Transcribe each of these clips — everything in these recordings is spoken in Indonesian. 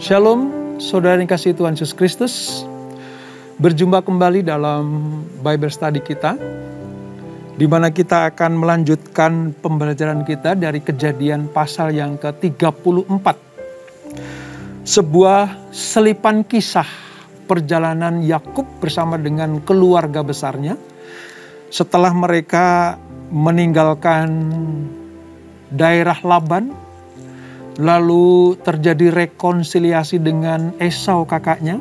Shalom, saudara yang kasih Tuhan Yesus Kristus. Berjumpa kembali dalam Bible Study kita, di mana kita akan melanjutkan pembelajaran kita dari Kejadian pasal yang ke-34. Sebuah selipan kisah perjalanan Yakub bersama dengan keluarga besarnya setelah mereka meninggalkan daerah Laban. Lalu terjadi rekonsiliasi dengan Esau kakaknya.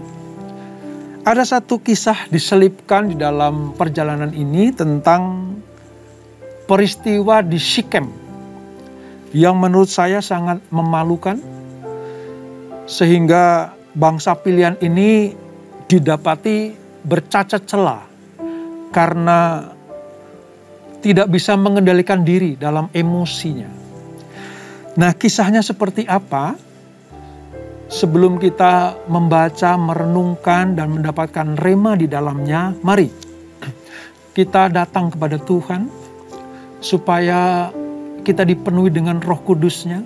Ada satu kisah diselipkan di dalam perjalanan ini tentang peristiwa di Sikem yang menurut saya sangat memalukan, sehingga bangsa pilihan ini didapati bercacat celah karena tidak bisa mengendalikan diri dalam emosinya. Nah, kisahnya seperti apa? Sebelum kita membaca, merenungkan, dan mendapatkan rema di dalamnya, mari kita datang kepada Tuhan supaya kita dipenuhi dengan Roh Kudus-Nya,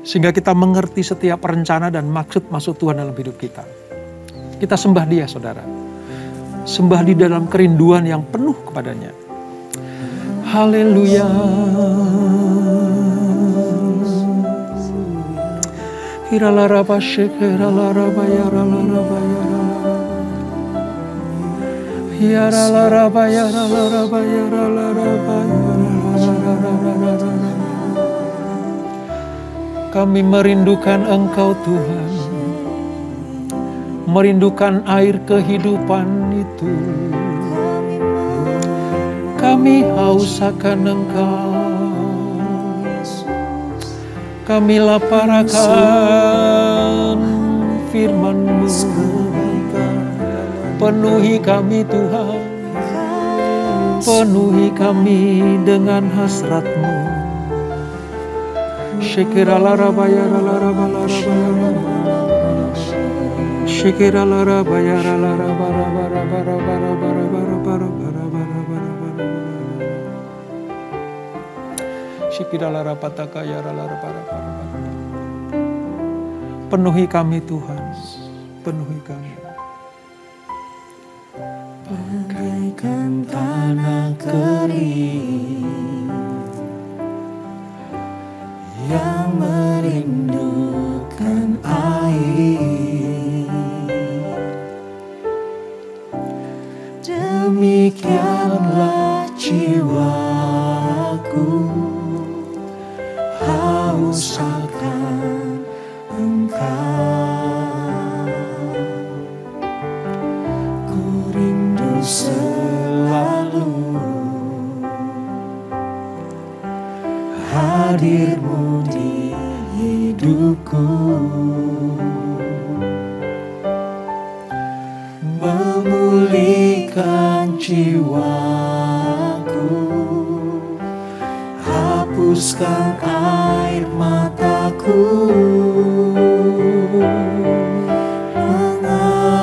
sehingga kita mengerti setiap rencana dan maksud Tuhan dalam hidup kita. Kita sembah Dia, saudara. Sembah di dalam kerinduan yang penuh kepadanya. Haleluya. Hiralaraba shekeralaraba yaralaraba yaralaraba yaralaraba yaralaraba yaralaraba. Kami merindukan Engkau Tuhan, merindukan air kehidupan itu. Kami haus akan Engkau, kami lapar akan firman-Mu. Penuhi kami Tuhan, penuhi kami dengan hasrat-Mu. Penuhi kami Tuhan, penuhi kami. Bagaikan tanah kering yang merindukan air, demikianlah jiwaku haus akan Engkau. Ku rindu selalu hadir-Mu di hidupku, memulihkan jiwaku, hapuskan air mataku, mengalirlah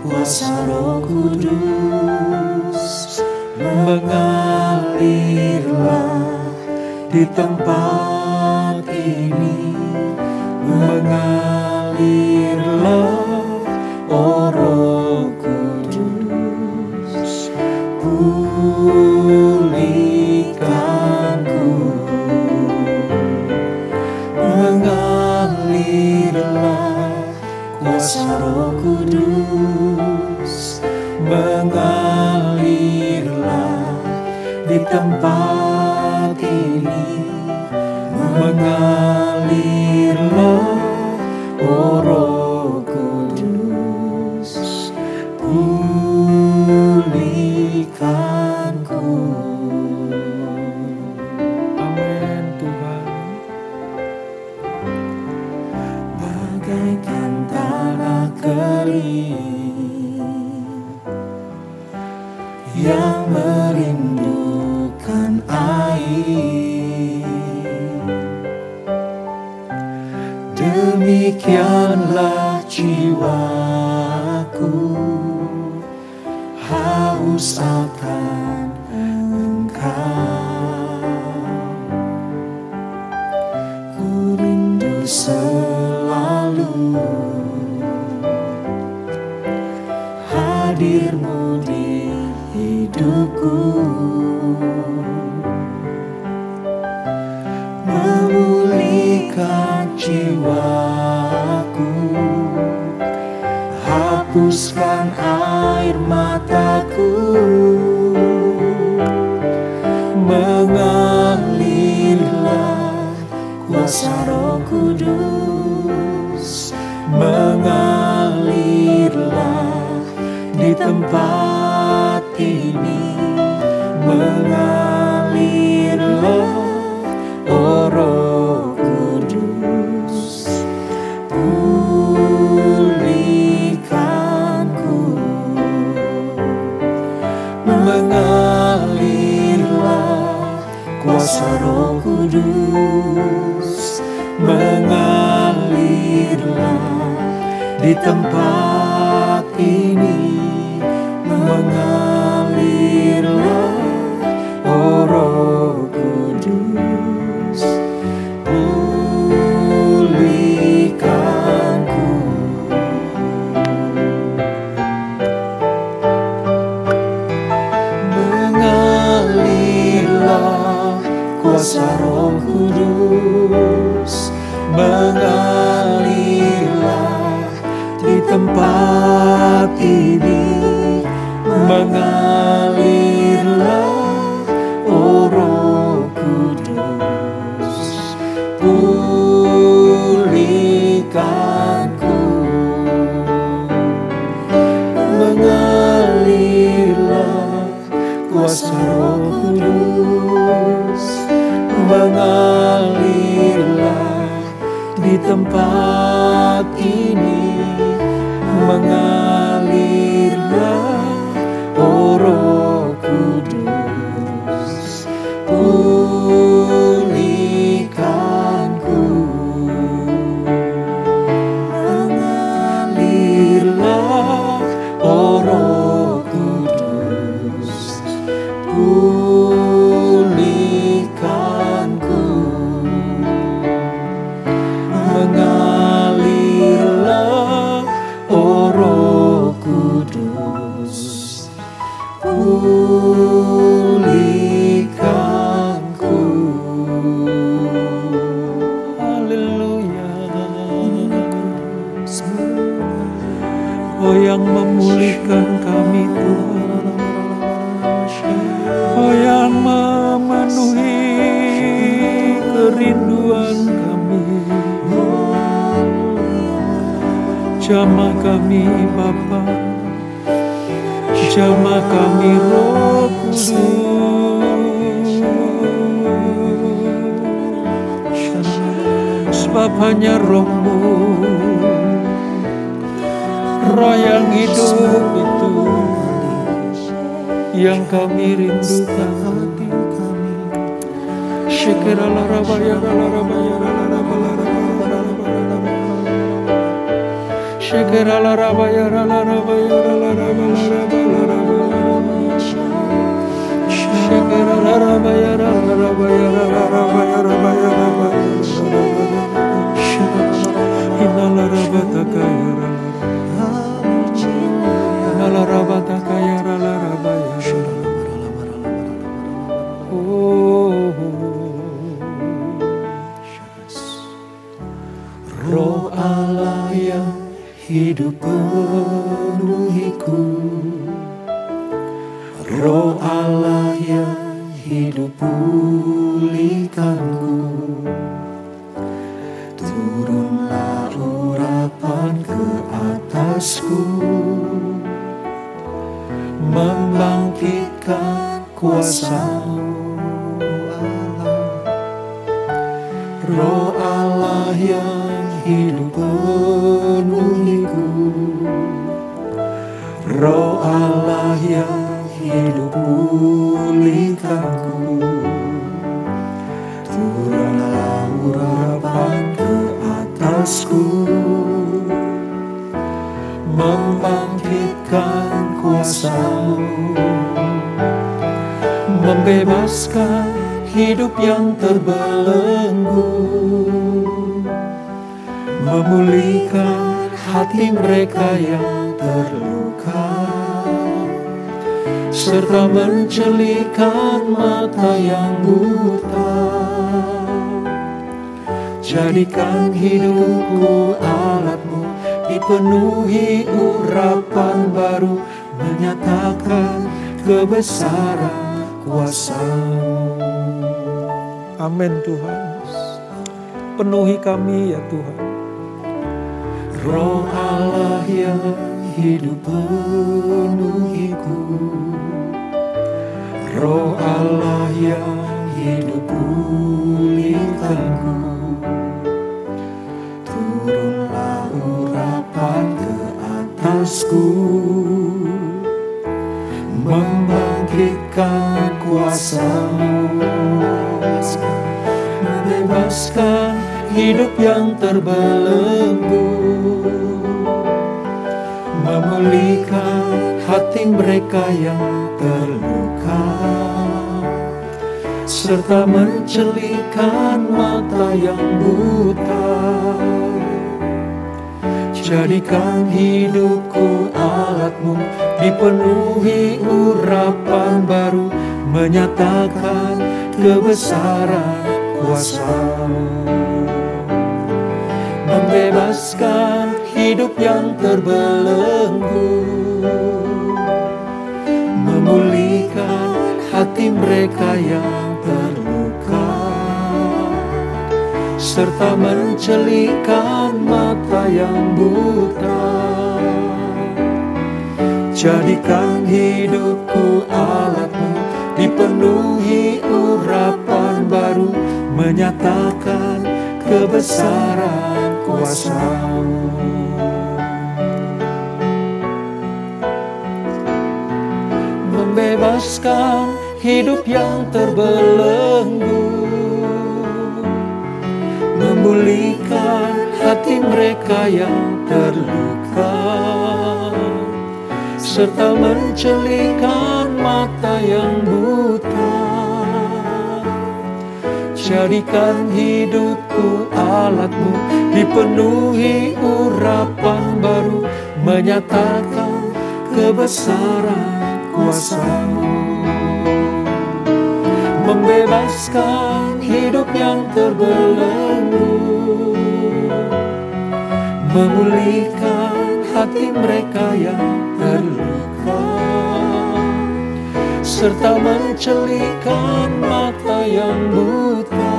kuasa Roh Kudus, mengalirlah di tempat ini, mengalirlah, oh Roh Kudus, pulihkanku, mengalirlah kuasa Roh Kudus, mengalirlah di tempat ini, mengalirlah, oh Roh Kudus, pulihkanku. Amin Tuhan. Bagaikan tanah kering yang merindukan air, demikianlah jiwaku haus akan Engkau. Ku rindu selalu hadir-Mu di hidupku, memulihkan jiwaku, hapuskan air mataku, mengalirlah kuasa Roh Kudus, mengalirlah di tempat ini, mengalirlah, oh Roh Kudus, pulihkanku, mengalirlah kuasa Roh Kudus, mengalirlah di tempat ini, mengalirlah, oh Roh Kudus, pulihkanku, mengalirlah kuasa Roh Kudus, mengalirlah di tempat ini, mengalirlah, oh Roh Kudus, pulihkanku, mengalirlah kuasa Roh Kudus, mengalirlah di tempat ini, mengalirlah, oh Roh Kudus, pulihkanku, mengalirlah, oh Roh Kudus, pulihkanku, mengalirlah, oh Roh Kudus, pulihkanku. Haleluya. Oh yang memulihkan kami Tuhan, oh yang memenuhi kerinduan kami. Jamah kami Bapa, jamah kami Roh Kudus, sebab hanya Roh-Mu, Roh yang hidup itu yang kami rindukan. Roh Allah yang hidup penuhiku, Roh Allah yang hidup pulihkanku, turunlah urapan ke atasku, membangkitkan kuasa Roh Allah yang hidup penuhiku, Roh Allah yang hidup pulihkanku, turunlah urapan ke atasku, membangkitkan kuasa-Mu, membebaskan hidup yang terbelenggu, memulihkan hati mereka yang terluka, serta mencelikan mata yang buta. Jadikan hidupku alatmu, dipenuhi urapan baru, menyatakan kebesaran kuasa-Mu. Amin Tuhan. Penuhi kami ya Tuhan. Roh Allah yang hidup penuhiku, Roh Allah yang hidup pulihkanku. Turunlah urapan ke atasku, membangkitkan kuasa-Mu, membebaskan hidup yang terbelenggu, memulihkan hati mereka yang terluka, serta mencelikan mata yang buta. Jadikan hidupku alat-Mu, dipenuhi urapan baru, menyatakan kebesaran kuasa-Mu. Membebaskan hidup yang terbelenggu, memulihkan hati mereka yang terluka, serta mencelikan mata yang buta. Jadikan hidupku alat-Mu, dipenuhi urapan baru, menyatakan kebesaran kuasa-Mu. Membebaskan hidup yang terbelenggu, memulihkan hati mereka yang terluka, serta mencelikan mata yang buta. Jadikan hidupku alat-Mu, dipenuhi urapan baru, menyatakan kebesaran kuasa-Mu. Membebaskan hidup yang terbelenggu, memulihkan hati mereka yang terluka, serta mencelikan mata yang buta.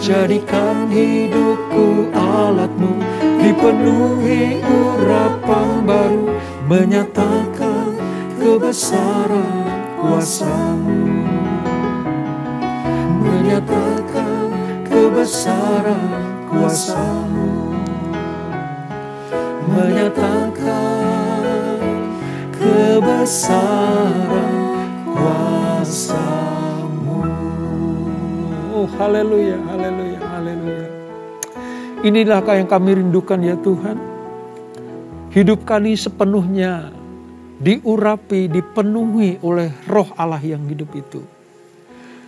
Jadikan hidupku alat-Mu, dipenuhi urapan baru, menyatakan kebesaran kuasa-Mu, menyatakan kebesaran kuasa-Mu, menyatakan kebesaran kuasa-Mu. Oh, haleluya, haleluya, haleluya. Inilah yang kami rindukan ya Tuhan. Hidup kami sepenuhnya diurapi, dipenuhi oleh Roh Allah yang hidup itu.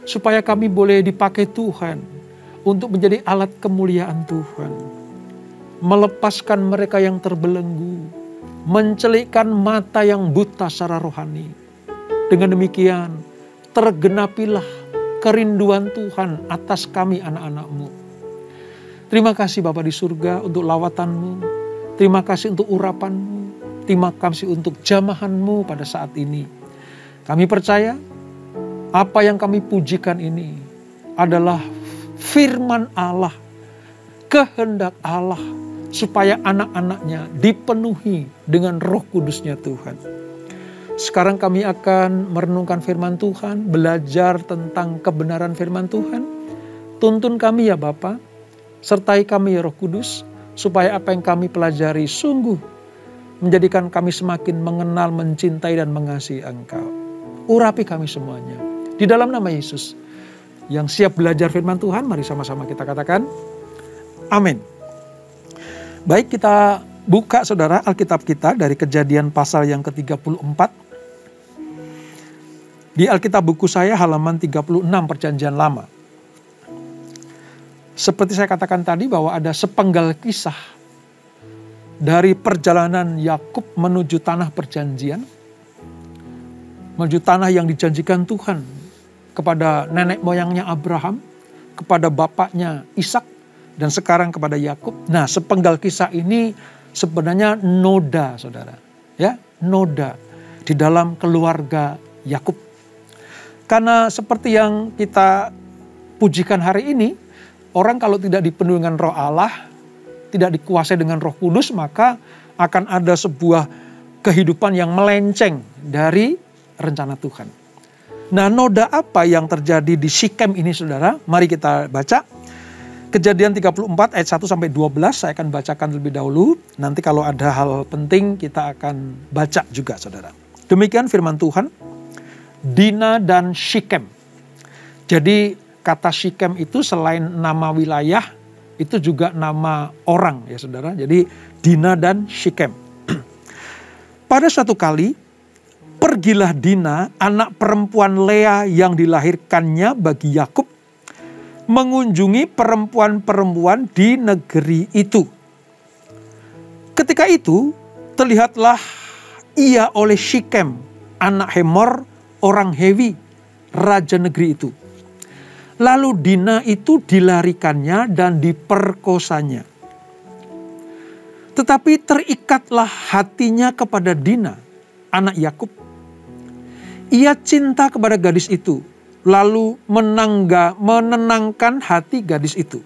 Supaya kami boleh dipakai Tuhan untuk menjadi alat kemuliaan Tuhan. Melepaskan mereka yang terbelenggu, mencelikkan mata yang buta secara rohani. Dengan demikian, tergenapilah kerinduan Tuhan atas kami anak-anak-Mu. Terima kasih Bapa di surga untuk lawatan-Mu. Terima kasih untuk urapan-Mu. Terima kasih untuk jamahan-Mu pada saat ini. Kami percaya apa yang kami pujikan ini adalah firman Allah, kehendak Allah, supaya anak-anaknya dipenuhi dengan Roh Kudus-Nya Tuhan. Sekarang kami akan merenungkan firman Tuhan, belajar tentang kebenaran firman Tuhan. Tuntun kami ya Bapa, sertai kami ya Roh Kudus, supaya apa yang kami pelajari sungguh menjadikan kami semakin mengenal, mencintai, dan mengasihi Engkau. Urapi kami semuanya. Di dalam nama Yesus, yang siap belajar firman Tuhan, mari sama-sama kita katakan, amin. Baik, kita buka saudara Alkitab kita dari Kejadian pasal yang ke-34. Di Alkitab buku saya halaman 36 Perjanjian Lama. Seperti saya katakan tadi bahwa ada sepenggal kisah dari perjalanan Yakub menuju tanah perjanjian, menuju tanah yang dijanjikan Tuhan kepada nenek moyangnya Abraham, kepada bapaknya Ishak, dan sekarang kepada Yakub. Nah, sepenggal kisah ini sebenarnya noda, saudara, ya, noda di dalam keluarga Yakub. Karena seperti yang kita pujikan hari ini, orang kalau tidak dipenuhi dengan Roh Allah, tidak dikuasai dengan Roh Kudus, maka akan ada sebuah kehidupan yang melenceng dari rencana Tuhan. Nah, noda apa yang terjadi di Sikem ini, saudara? Mari kita baca. Kejadian 34 ayat 1 sampai 12, saya akan bacakan terlebih dahulu. Nanti kalau ada hal penting kita akan baca juga, saudara. Demikian firman Tuhan. Dina dan Sikem. Jadi kata Sikem itu selain nama wilayah, itu juga nama orang ya saudara. Jadi Dina dan Sikem. Pada suatu kali, pergilah Dina, anak perempuan Lea yang dilahirkannya bagi Yakub, mengunjungi perempuan-perempuan di negeri itu. Ketika itu, terlihatlah ia oleh Sikem, anak Hemor, orang Hewi, raja negeri itu. Lalu Dina itu dilarikannya dan diperkosanya. Tetapi terikatlah hatinya kepada Dina, anak Yakub. Ia cinta kepada gadis itu, lalu menenangkan hati gadis itu.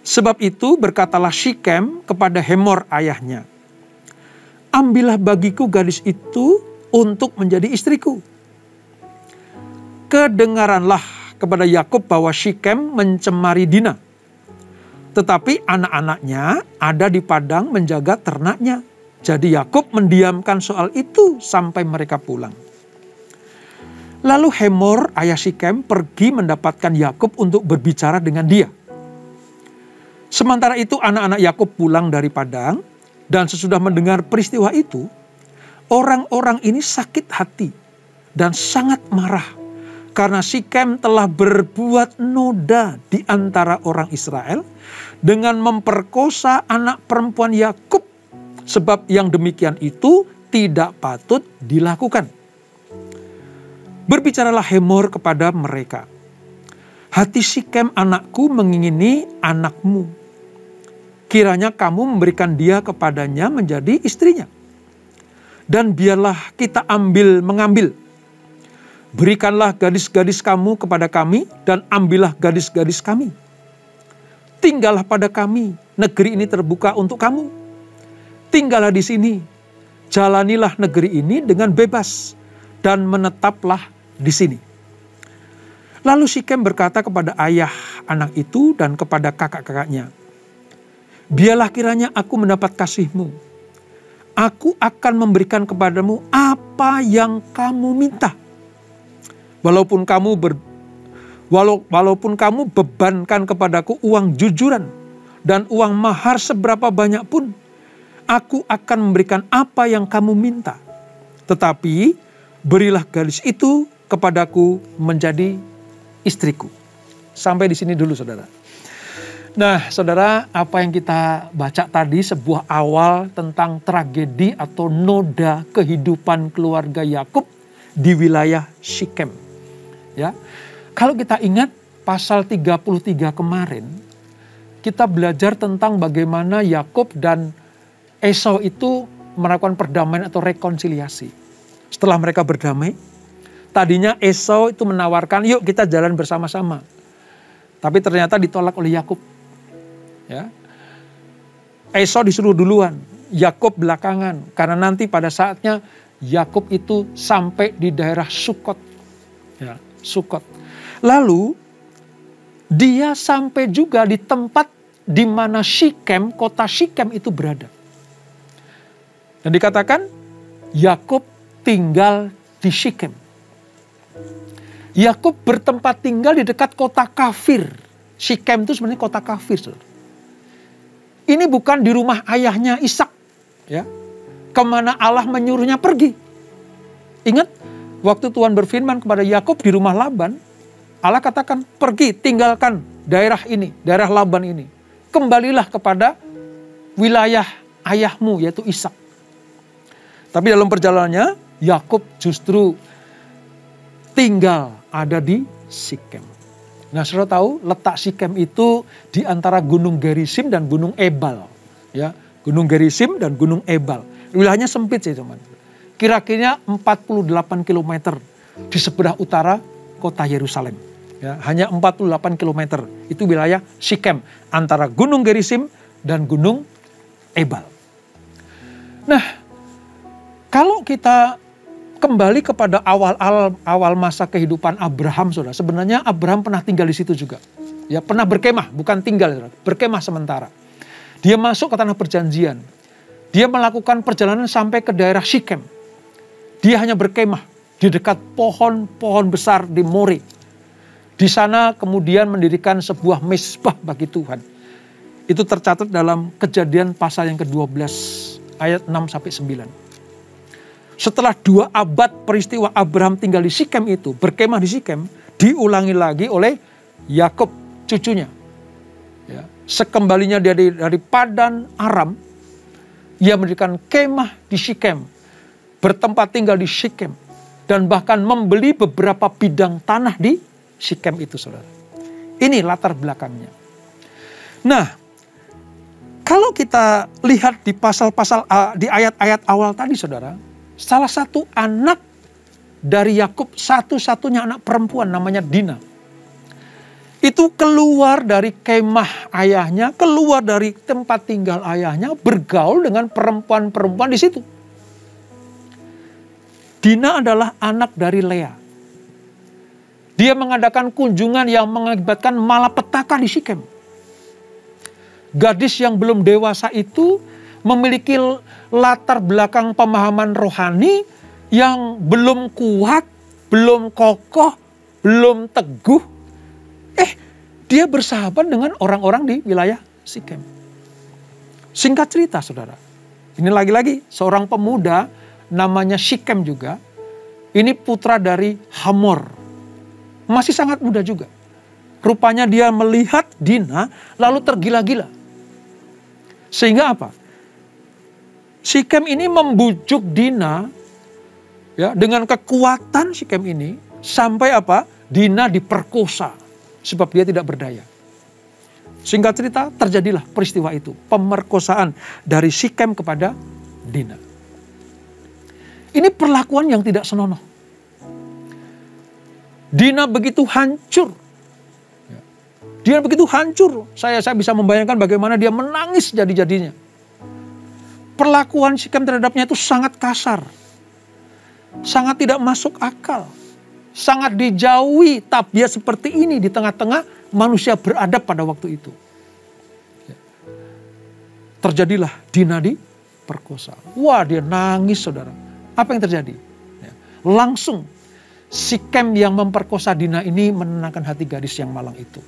Sebab itu berkatalah Sikem kepada Hemor ayahnya, ambillah bagiku gadis itu untuk menjadi istriku. Kedengaranlah kepada Yakub bahwa Sikem mencemari Dina. Tetapi anak-anaknya ada di padang menjaga ternaknya. Jadi Yakub mendiamkan soal itu sampai mereka pulang. Lalu Hemor ayah Sikem pergi mendapatkan Yakub untuk berbicara dengan dia. Sementara itu anak-anak Yakub pulang dari padang, dan sesudah mendengar peristiwa itu, orang-orang ini sakit hati dan sangat marah karena Sikem telah berbuat noda di antara orang Israel dengan memperkosa anak perempuan Yakub, sebab yang demikian itu tidak patut dilakukan. Berbicaralah Hemor kepada mereka, hati Sikem anakku mengingini anakmu. Kiranya kamu memberikan dia kepadanya menjadi istrinya. Dan biarlah kita mengambil. Berikanlah gadis-gadis kamu kepada kami dan ambillah gadis-gadis kami. Tinggallah pada kami, negeri ini terbuka untuk kamu. Tinggallah di sini, jalanilah negeri ini dengan bebas dan menetaplah di sini. Lalu Sikem berkata kepada ayah anak itu dan kepada kakak-kakaknya, biarlah kiranya aku mendapat kasihmu. Aku akan memberikan kepadamu apa yang kamu minta. Walaupun kamu bebankan kepadaku uang jujuran dan uang mahar seberapa banyak pun, aku akan memberikan apa yang kamu minta. Tetapi berilah gadis itu kepadaku menjadi istriku. Sampai di sini dulu saudara. Nah saudara, apa yang kita baca tadi sebuah awal tentang tragedi atau noda kehidupan keluarga Yakub di wilayah Sikem. Ya, kalau kita ingat pasal 33 kemarin, kita belajar tentang bagaimana Yakub dan Esau itu melakukan perdamaian atau rekonsiliasi. Setelah mereka berdamai, tadinya Esau itu menawarkan, yuk kita jalan bersama-sama. Tapi ternyata ditolak oleh Yakub. Ya. Esau disuruh duluan, Yakub belakangan, karena nanti pada saatnya Yakub itu sampai di daerah Sukot. Ya, Sukot. Lalu dia sampai juga di tempat di mana Sikem, kota Sikem itu berada. Dan dikatakan Yakub tinggal di Sikem. Yakub bertempat tinggal di dekat kota kafir. Sikem itu sebenarnya kota kafir. Saudara. Ini bukan di rumah ayahnya Ishak, ya, kemana Allah menyuruhnya pergi. Ingat, waktu Tuhan berfirman kepada Yakub di rumah Laban, Allah katakan pergi, tinggalkan daerah ini, daerah Laban ini. Kembalilah kepada wilayah ayahmu, yaitu Ishak. Tapi dalam perjalanannya, Yakub justru tinggal ada di Sikem. Nah, saudara tahu letak Sikem itu di antara Gunung Gerisim dan Gunung Ebal. Ya, Gunung Gerisim dan Gunung Ebal. Wilayahnya sempit sih teman. Kira-kira 48 km di sebelah utara kota Yerusalem. Ya, hanya 48 km. Itu wilayah Sikem antara Gunung Gerisim dan Gunung Ebal. Nah, kalau kita kembali kepada awal masa kehidupan Abraham, saudara. Sebenarnya Abraham pernah tinggal di situ juga. Ya, pernah berkemah, bukan tinggal, saudara. Berkemah sementara. Dia masuk ke tanah perjanjian. Dia melakukan perjalanan sampai ke daerah Sikem. Dia hanya berkemah di dekat pohon-pohon besar di More. Di sana kemudian mendirikan sebuah mezbah bagi Tuhan. Itu tercatat dalam Kejadian pasal yang ke-12 ayat 6-9. Setelah 2 abad peristiwa Abraham tinggal di Sikem itu, berkemah di Sikem, diulangi lagi oleh Yakub cucunya. Ya, sekembalinya dia dari Padan Aram, ia mendirikan kemah di Sikem, bertempat tinggal di Sikem, dan bahkan membeli beberapa bidang tanah di Sikem itu, saudara. Ini latar belakangnya. Nah, kalau kita lihat di pasal-pasal, di ayat-ayat awal tadi, saudara, salah satu anak dari Yakub, satu-satunya anak perempuan namanya Dina. Itu keluar dari kemah ayahnya, keluar dari tempat tinggal ayahnya, bergaul dengan perempuan-perempuan di situ. Dina adalah anak dari Lea. Dia mengadakan kunjungan yang mengakibatkan malapetaka di Sikem. Gadis yang belum dewasa itu memiliki latar belakang pemahaman rohani yang belum kuat, belum kokoh, belum teguh. Dia bersahabat dengan orang-orang di wilayah Sikem. Singkat cerita, saudara. Ini lagi-lagi seorang pemuda namanya Sikem juga. Ini putra dari Hamor. Masih sangat muda juga. Rupanya dia melihat Dina lalu tergila-gila. Sehingga apa? Sikem ini membujuk Dina, ya, dengan kekuatan Sikem ini sampai apa? Dina diperkosa sebab dia tidak berdaya. Singkat cerita, terjadilah peristiwa itu, pemerkosaan dari Sikem kepada Dina. Ini perlakuan yang tidak senonoh. Dina begitu hancur. Dia begitu hancur. Saya bisa membayangkan bagaimana dia menangis jadi-jadinya. Perlakuan Sikem terhadapnya itu sangat kasar. Sangat tidak masuk akal. Sangat dijauhi tabiat seperti ini di tengah-tengah manusia beradab pada waktu itu. Terjadilah Dina diperkosa. Wah, dia nangis, saudara. Apa yang terjadi? Langsung Sikem yang memperkosa Dina ini menenangkan hati gadis yang malang itu.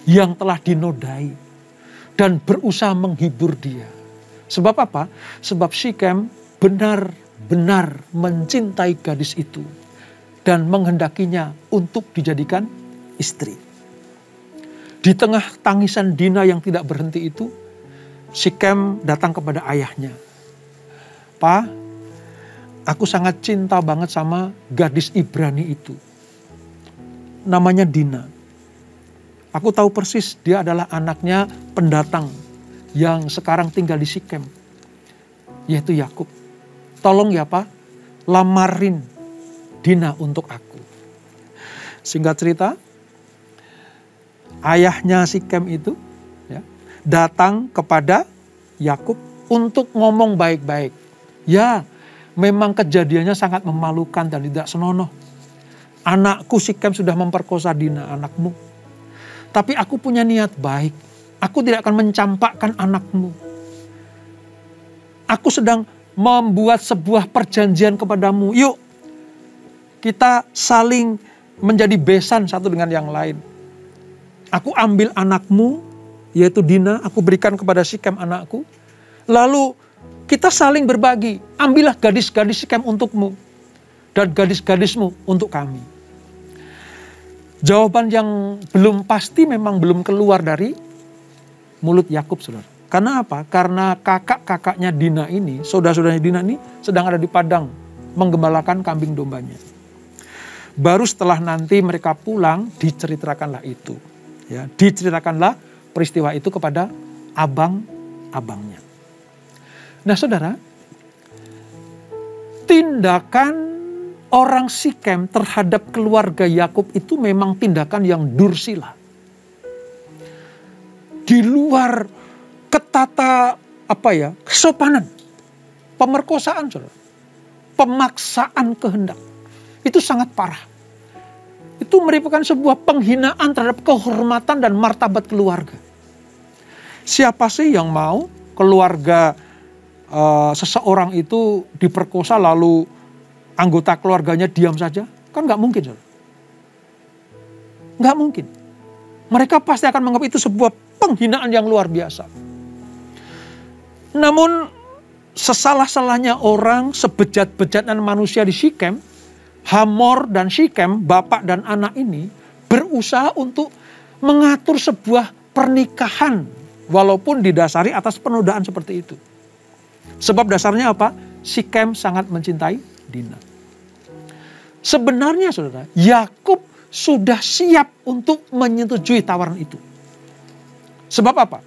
Yang telah dinodai dan berusaha menghibur dia. Sebab apa? Sebab Sikem benar-benar mencintai gadis itu dan menghendakinya untuk dijadikan istri. Di tengah tangisan Dina yang tidak berhenti itu, Sikem datang kepada ayahnya. "Pa, aku sangat cinta banget sama gadis Ibrani itu. Namanya Dina. Aku tahu persis dia adalah anaknya pendatang yang sekarang tinggal di Sikem, yaitu Yakub. Tolong ya, Pak, lamarin Dina untuk aku." Singkat cerita, ayahnya Sikem itu datang kepada Yakub untuk ngomong baik-baik. Ya, memang kejadiannya sangat memalukan dan tidak senonoh. Anakku Sikem sudah memperkosa Dina, anakmu. Tapi aku punya niat baik. Aku tidak akan mencampakkan anakmu. Aku sedang membuat sebuah perjanjian kepadamu. Yuk, kita saling menjadi besan satu dengan yang lain. Aku ambil anakmu, yaitu Dina, aku berikan kepada Sikem anakku. Lalu kita saling berbagi. Ambillah gadis-gadis Sikem untukmu dan gadis-gadismu untuk kami. Jawaban yang belum pasti memang belum keluar dari mulut Yakub, saudara. Karena apa? Karena kakak-kakaknya Dina ini, saudara-saudaranya Dina ini sedang ada di padang menggembalakan kambing dombanya. Baru setelah nanti mereka pulang, diceritakanlah itu. Ya, diceritakanlah peristiwa itu kepada abang-abangnya. Nah, saudara, tindakan orang Sikem terhadap keluarga Yakub itu memang tindakan yang dursila. Di luar ketata kesopanan, pemerkosaan, saudara, pemaksaan kehendak. Itu sangat parah. Itu merupakan sebuah penghinaan terhadap kehormatan dan martabat keluarga. Siapa sih yang mau keluarga seseorang itu diperkosa lalu anggota keluarganya diam saja? Kan nggak mungkin, saudara. Nggak mungkin. Mereka pasti akan menganggap itu sebuah penghinaan yang luar biasa. Namun sesalah-salahnya orang, sebejat-bejatnya manusia di Sikem, Hamor dan Sikem, bapak dan anak ini berusaha untuk mengatur sebuah pernikahan walaupun didasari atas penodaan seperti itu. Sebab dasarnya apa? Sikem sangat mencintai Dina. Sebenarnya, saudara, Yakub sudah siap untuk menyetujui tawaran itu. Sebab apa?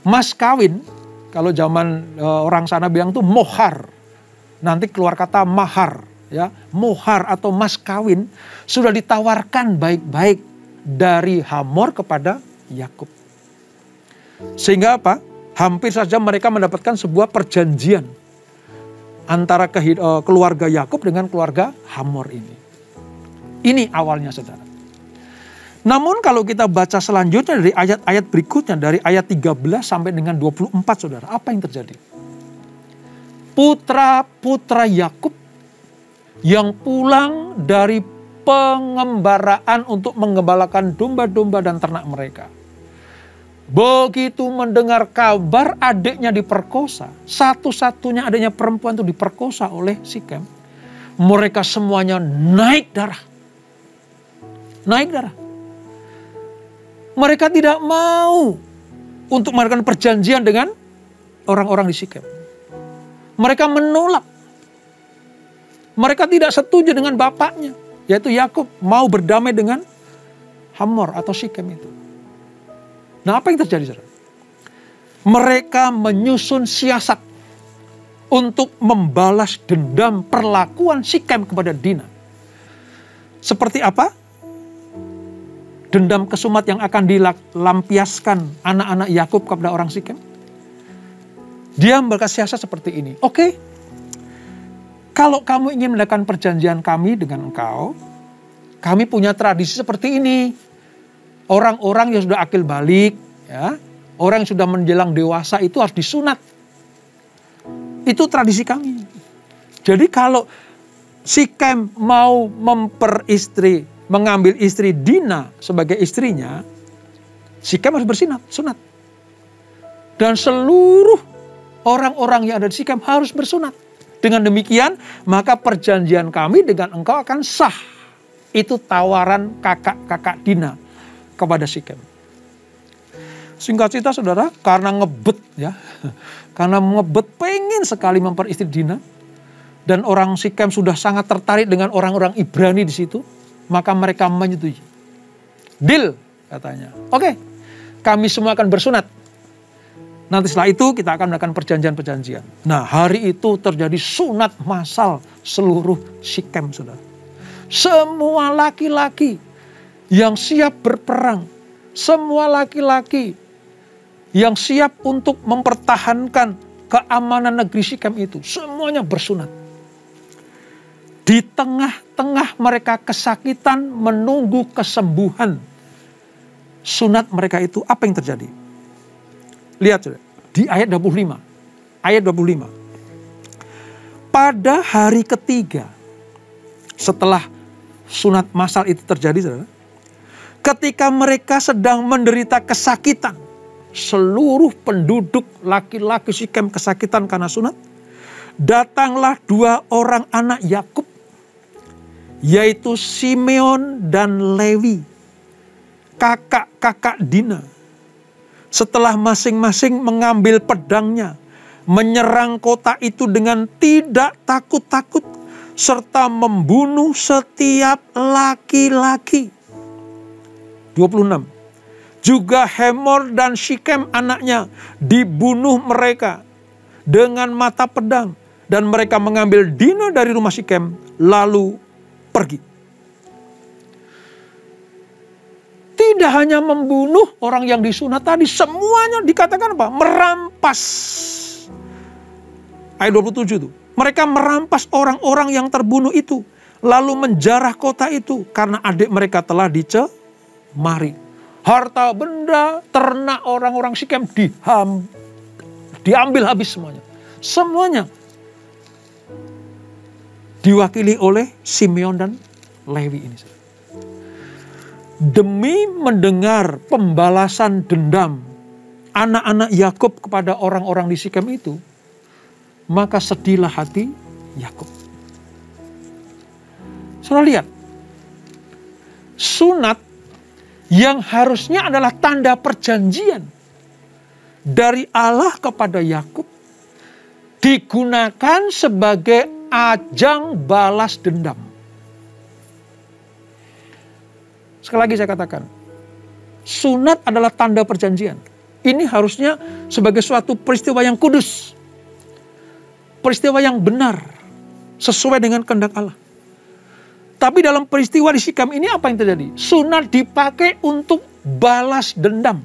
Mas kawin, kalau zaman orang sana bilang tuh mohar. Nanti keluar kata mahar, ya. Mohar atau mas kawin sudah ditawarkan baik-baik dari Hamor kepada Yakub. Sehingga apa? Hampir saja mereka mendapatkan sebuah perjanjian antara keluarga Yakub dengan keluarga Hamor ini. Ini awalnya, saudara. Namun kalau kita baca selanjutnya dari ayat-ayat berikutnya, dari ayat 13 sampai dengan 24, saudara, apa yang terjadi? Putra-putra Yakub yang pulang dari pengembaraan untuk mengembalakan domba-domba dan ternak mereka, begitu mendengar kabar adiknya diperkosa, satu-satunya adiknya perempuan itu diperkosa oleh Sikem, mereka semuanya naik darah. Naik darah. Mereka tidak mau untuk melakukan perjanjian dengan orang-orang di Sikem. Mereka menolak. Mereka tidak setuju dengan bapaknya, yaitu Yakub, mau berdamai dengan Hamor atau Sikem itu. Nah, apa yang terjadi, saudara? Mereka menyusun siasat untuk membalas dendam perlakuan Sikem kepada Dina. Seperti apa? Dendam kesumat yang akan dilampiaskan anak-anak Yakub kepada orang Sikem. Dia berkata siasat seperti ini. Oke, kalau kamu ingin melakukan perjanjian kami dengan engkau, kami punya tradisi seperti ini. Orang-orang yang sudah akil balik, ya, orang yang sudah menjelang dewasa itu harus disunat. Itu tradisi kami. Jadi kalau Sikem mau mengambil istri Dina sebagai istrinya, Sikem harus sunat. Dan seluruh orang-orang yang ada di Sikem harus bersunat. Dengan demikian, maka perjanjian kami dengan engkau akan sah. Itu tawaran kakak-kakak Dina kepada Sikem. Singkat cerita, saudara, karena ngebet, ya, karena ngebet pengen sekali memperistri Dina, dan orang Sikem sudah sangat tertarik dengan orang-orang Ibrani di situ, maka mereka menyetujui. Deal, katanya. Oke, kami semua akan bersunat. Nanti setelah itu kita akan melakukan perjanjian-perjanjian. Nah, hari itu terjadi sunat massal seluruh Sikem, saudara. Semua laki-laki yang siap berperang, semua laki-laki yang siap untuk mempertahankan keamanan negeri Sikem itu, semuanya bersunat. Di tengah-tengah mereka kesakitan menunggu kesembuhan sunat mereka itu, apa yang terjadi? Lihat, saudara, di ayat 25. Ayat 25. Pada hari ketiga setelah sunat massal itu terjadi, saudara, ketika mereka sedang menderita kesakitan, seluruh penduduk laki-laki Sikem kesakitan karena sunat, datanglah 2 orang anak Yakub yaitu Simeon dan Lewi, kakak-kakak Dina. Setelah masing-masing mengambil pedangnya, menyerang kota itu dengan tidak takut-takut, serta membunuh setiap laki-laki. 26. Juga Hemor dan Sikem anaknya dibunuh mereka dengan mata pedang. Dan mereka mengambil Dina dari rumah Sikem lalu pergi. Tidak hanya membunuh orang yang disunat tadi, semuanya dikatakan apa? Merampas. Ayat 27 itu. Mereka merampas orang-orang yang terbunuh itu. Lalu menjarah kota itu karena adik mereka telah dicemari. Harta benda, ternak orang-orang Sikem diambil habis semuanya. Semuanya diwakili oleh Simeon dan Lewi ini. Demi mendengar pembalasan dendam anak-anak Yakub kepada orang-orang di Sikem itu, maka sedihlah hati Yakub. Saudara lihat, sunat yang harusnya adalah tanda perjanjian dari Allah kepada Yakub digunakan sebagai ajang balas dendam. Sekali lagi saya katakan, sunat adalah tanda perjanjian. Ini harusnya sebagai suatu peristiwa yang kudus. Peristiwa yang benar, sesuai dengan kehendak Allah. Tapi dalam peristiwa di Sikem ini apa yang terjadi? Sunat dipakai untuk balas dendam.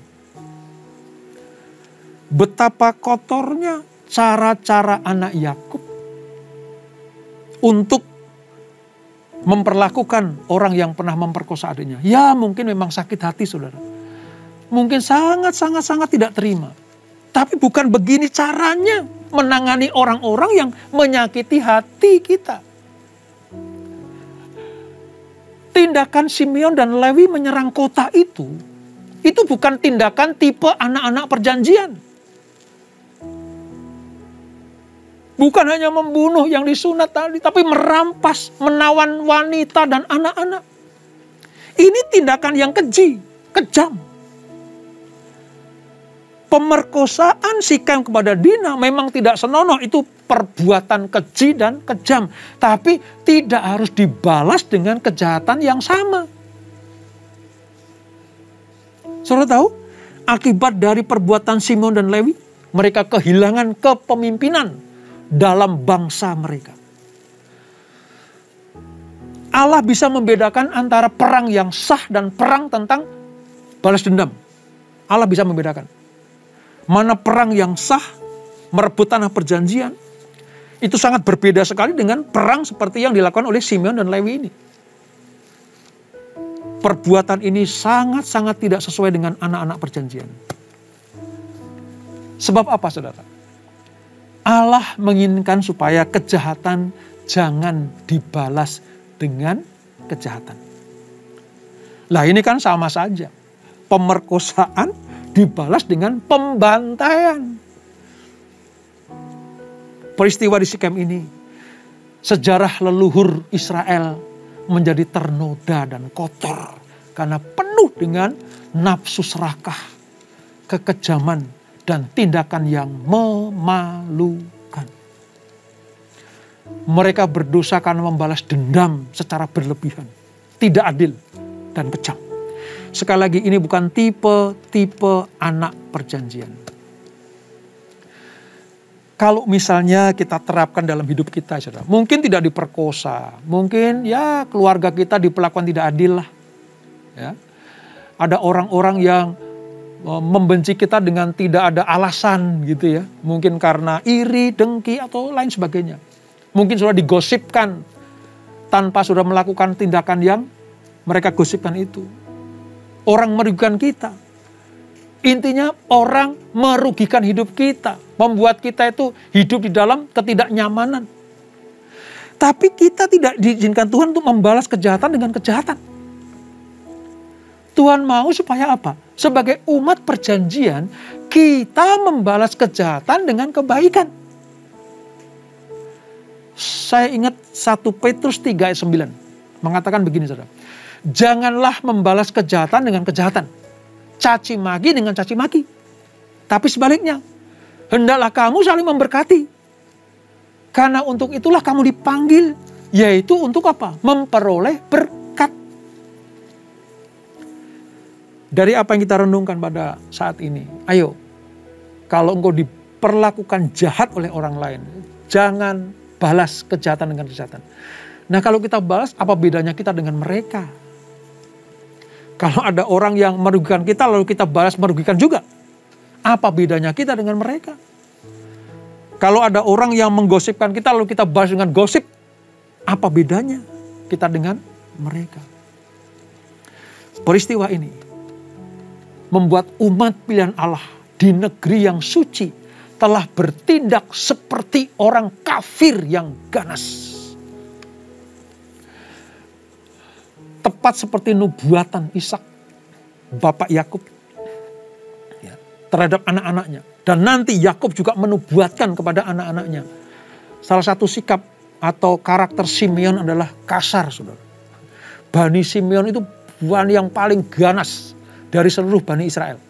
Betapa kotornya cara-cara anak Yakub untuk memperlakukan orang yang pernah memperkosa adiknya. Ya mungkin memang sakit hati saudara. Mungkin sangat tidak terima. Tapi bukan begini caranya menangani orang-orang yang menyakiti hati kita. Tindakan Simeon dan Lewi menyerang kota itu bukan tindakan tipe anak-anak perjanjian. Bukan hanya membunuh yang disunat tadi, tapi merampas, menawan wanita dan anak-anak. Ini tindakan yang keji, kejam. Pemerkosaan Sikem kepada Dina memang tidak senonoh, itu perbuatan keji dan kejam. Tapi tidak harus dibalas dengan kejahatan yang sama. Saudara tahu, akibat dari perbuatan Simeon dan Lewi, mereka kehilangan kepemimpinan dalam bangsa mereka. Allah bisa membedakan antara perang yang sah dan perang tentang balas dendam. Allah bisa membedakan. Mana perang yang sah, merebut tanah perjanjian, itu sangat berbeda sekali dengan perang seperti yang dilakukan oleh Simeon dan Lewi ini. Perbuatan ini sangat-sangat tidak sesuai dengan anak-anak perjanjian. Sebab apa saudara? Allah menginginkan supaya kejahatan jangan dibalas dengan kejahatan. Lah ini kan sama saja. Pemerkosaan dibalas dengan pembantaian. Peristiwa di Sikem ini, sejarah leluhur Israel menjadi ternoda dan kotor karena penuh dengan nafsu serakah, kekejaman, dan tindakan yang memalukan. Mereka berdosa karena membalas dendam secara berlebihan, tidak adil dan kejam. Sekali lagi, ini bukan tipe anak perjanjian. Kalau misalnya kita terapkan dalam hidup kita, saudara, mungkin tidak diperkosa, mungkin ya keluarga kita diperlakukan tidak adil lah. Ya. Ada orang-orang yang membenci kita dengan tidak ada alasan gitu ya. Mungkin karena iri, dengki, atau lain sebagainya. Mungkin sudah digosipkan tanpa sudah melakukan tindakan yang mereka gosipkan itu. Orang merugikan kita. Intinya orang merugikan hidup kita. Membuat kita itu hidup di dalam ketidaknyamanan. Tapi kita tidak diizinkan Tuhan untuk membalas kejahatan dengan kejahatan. Tuhan mau supaya apa? Sebagai umat perjanjian, kita membalas kejahatan dengan kebaikan. Saya ingat 1 Petrus 3 ayat 9 mengatakan begini, saudara. Janganlah membalas kejahatan dengan kejahatan, caci maki dengan caci maki. Tapi sebaliknya, hendaklah kamu saling memberkati. Karena untuk itulah kamu dipanggil, yaitu untuk apa? Memperoleh berkat. Dari apa yang kita renungkan pada saat ini, ayo, kalau engkau diperlakukan jahat oleh orang lain, jangan balas kejahatan dengan kejahatan. Nah, kalau kita balas, apa bedanya kita dengan mereka? Kalau ada orang yang merugikan kita, lalu kita balas merugikan juga, apa bedanya kita dengan mereka? Kalau ada orang yang menggosipkan kita, lalu kita balas dengan gosip, apa bedanya kita dengan mereka? Peristiwa ini membuat umat pilihan Allah di negeri yang suci telah bertindak seperti orang kafir yang ganas. Tepat seperti nubuatan Ishak, Bapak Yakub, terhadap anak-anaknya. Dan nanti Yakub juga menubuatkan kepada anak-anaknya. Salah satu sikap atau karakter Simeon adalah kasar, saudara. Bani Simeon itu bani yang paling ganas dari seluruh Bani Israel.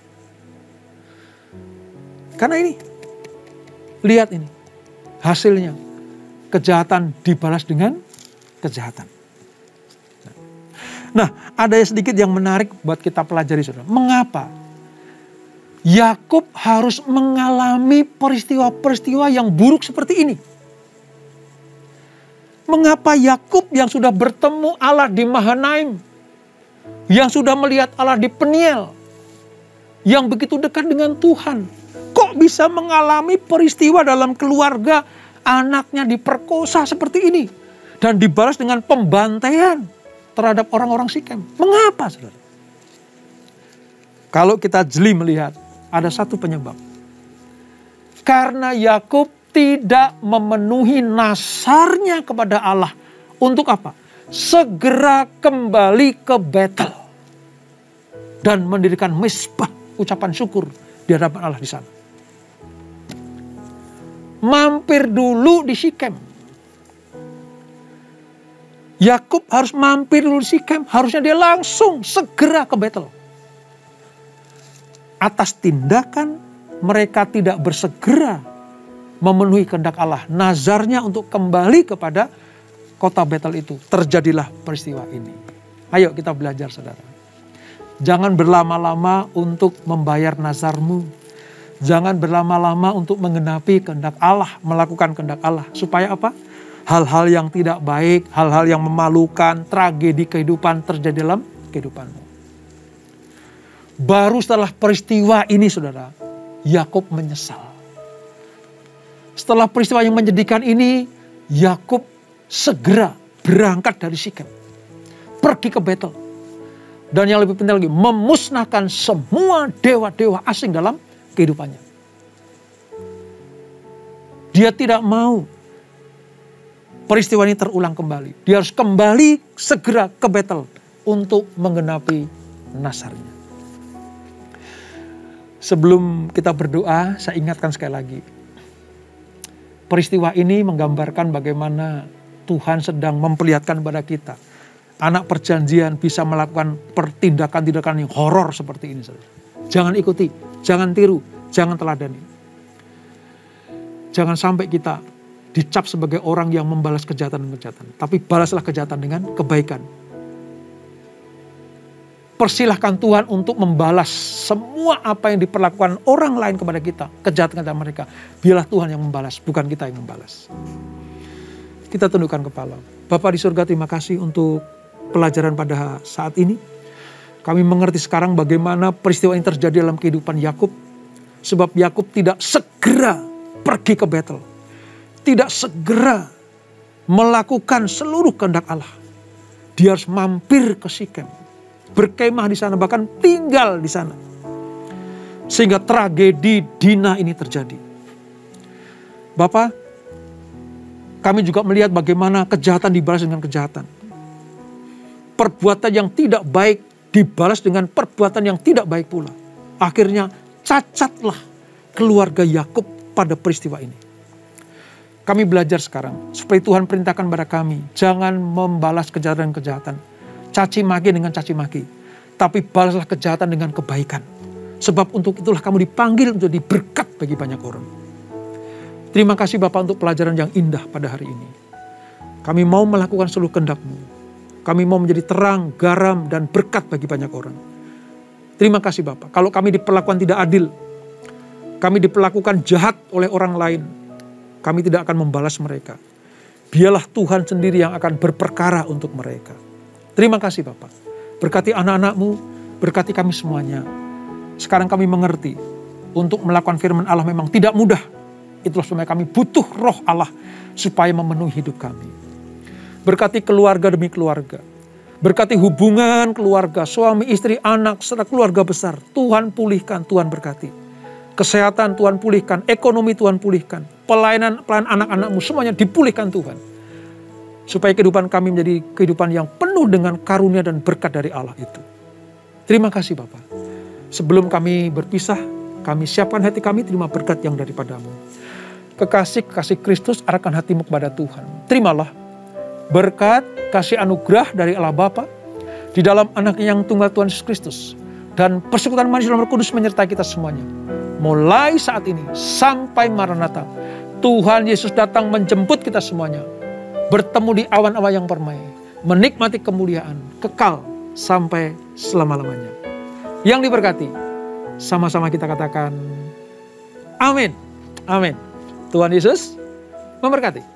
Karena ini, lihat ini, hasilnya. Kejahatan dibalas dengan kejahatan. Nah, ada sedikit yang menarik buat kita pelajari, saudara. Mengapa Yakub harus mengalami peristiwa-peristiwa yang buruk seperti ini? Mengapa Yakub yang sudah bertemu Allah di Mahanaim, yang sudah melihat Allah di Peniel, yang begitu dekat dengan Tuhan, kok bisa mengalami peristiwa dalam keluarga anaknya diperkosa seperti ini dan dibalas dengan pembantaian terhadap orang-orang Sikem? Mengapa, saudara? Kalau kita jeli melihat, ada satu penyebab. Karena Yakub tidak memenuhi nazarnya kepada Allah. Untuk apa? Segera kembali ke Betel. Dan mendirikan mezbah, ucapan syukur di hadapan Allah di sana. Mampir dulu di Sikem. Yakub harus mampir dulu di Sikem. Harusnya dia langsung segera ke Betel. Atas tindakan mereka tidak bersegera memenuhi kehendak Allah. Nazarnya untuk kembali kepada kota Betel itu. Terjadilah peristiwa ini. Ayo kita belajar, saudara. Jangan berlama-lama untuk membayar nazarmu. Jangan berlama-lama untuk menggenapi kehendak Allah. Melakukan kehendak Allah. Supaya apa? Hal-hal yang tidak baik, hal-hal yang memalukan, tragedi kehidupan terjadi dalam kehidupanmu. Baru setelah peristiwa ini, saudara, Yakub menyesal. Setelah peristiwa yang menyedihkan ini, Yakub segera berangkat dari Sikem, pergi ke Betel. Dan yang lebih penting lagi, memusnahkan semua dewa-dewa asing dalam kehidupannya. Dia tidak mau peristiwa ini terulang kembali. Dia harus kembali segera ke Betel untuk menggenapi nazarnya. Sebelum kita berdoa, saya ingatkan sekali lagi. Peristiwa ini menggambarkan bagaimana Tuhan sedang memperlihatkan kepada kita. Anak perjanjian bisa melakukan tindakan-tindakan yang horor seperti ini. Jangan ikuti, jangan tiru, jangan teladani. Jangan sampai kita dicap sebagai orang yang membalas kejahatan dengan kejahatan. Tapi balaslah kejahatan dengan kebaikan. Persilahkan Tuhan untuk membalas semua apa yang diperlakukan orang lain kepada kita. Kejahatan mereka. Biarlah Tuhan yang membalas, bukan kita yang membalas. Kita tundukkan kepala. Bapa di surga, terima kasih untuk pelajaran pada saat ini. Kami mengerti sekarang bagaimana peristiwa ini terjadi dalam kehidupan Yakub. Sebab Yakub tidak segera pergi ke Betel. Tidak segera melakukan seluruh kehendak Allah. Dia harus mampir ke Sikem. Berkemah di sana, bahkan tinggal di sana. Sehingga tragedi Dina ini terjadi. Bapak, kami juga melihat bagaimana kejahatan dibalas dengan kejahatan. Perbuatan yang tidak baik dibalas dengan perbuatan yang tidak baik pula. Akhirnya cacatlah keluarga Yakub pada peristiwa ini. Kami belajar sekarang, supaya Tuhan perintahkan pada kami, jangan membalas kejahatan dengan kejahatan. Caci maki dengan caci maki. Tapi balaslah kejahatan dengan kebaikan. Sebab untuk itulah kamu dipanggil untuk diberkat bagi banyak orang. Terima kasih Bapak untuk pelajaran yang indah pada hari ini. Kami mau melakukan seluruh kehendak-Mu. Kami mau menjadi terang, garam, dan berkat bagi banyak orang. Terima kasih Bapak. Kalau kami diperlakukan tidak adil, kami diperlakukan jahat oleh orang lain, kami tidak akan membalas mereka. Biarlah Tuhan sendiri yang akan berperkara untuk mereka. Terima kasih Bapak. Berkati anak-anak-Mu, berkati kami semuanya. Sekarang kami mengerti, untuk melakukan firman Allah memang tidak mudah. Itulah supaya kami butuh roh Allah, supaya memenuhi hidup kami. Berkati keluarga demi keluarga. Berkati hubungan keluarga, suami, istri, anak, serta keluarga besar. Tuhan pulihkan, Tuhan berkati. Kesehatan Tuhan pulihkan, ekonomi Tuhan pulihkan. Pelayanan anak-anak-Mu semuanya dipulihkan Tuhan. Supaya kehidupan kami menjadi kehidupan yang penuh dengan karunia dan berkat dari Allah itu. Terima kasih Bapak. Sebelum kami berpisah, kami siapkan hati kami terima berkat yang daripada-Mu. Kekasih Kristus arahkan hatimu kepada Tuhan. Terimalah berkat, kasih anugerah dari Allah Bapa di dalam Anaknya yang tunggal Tuhan Yesus Kristus. Dan persekutuan manis dalam Roh Kudus menyertai kita semuanya. Mulai saat ini sampai Maranatha, Tuhan Yesus datang menjemput kita semuanya. Bertemu di awan-awan yang permai. Menikmati kemuliaan, kekal sampai selama-lamanya. Yang diberkati, sama-sama kita katakan, amin. Amin. Tuhan Yesus memberkati.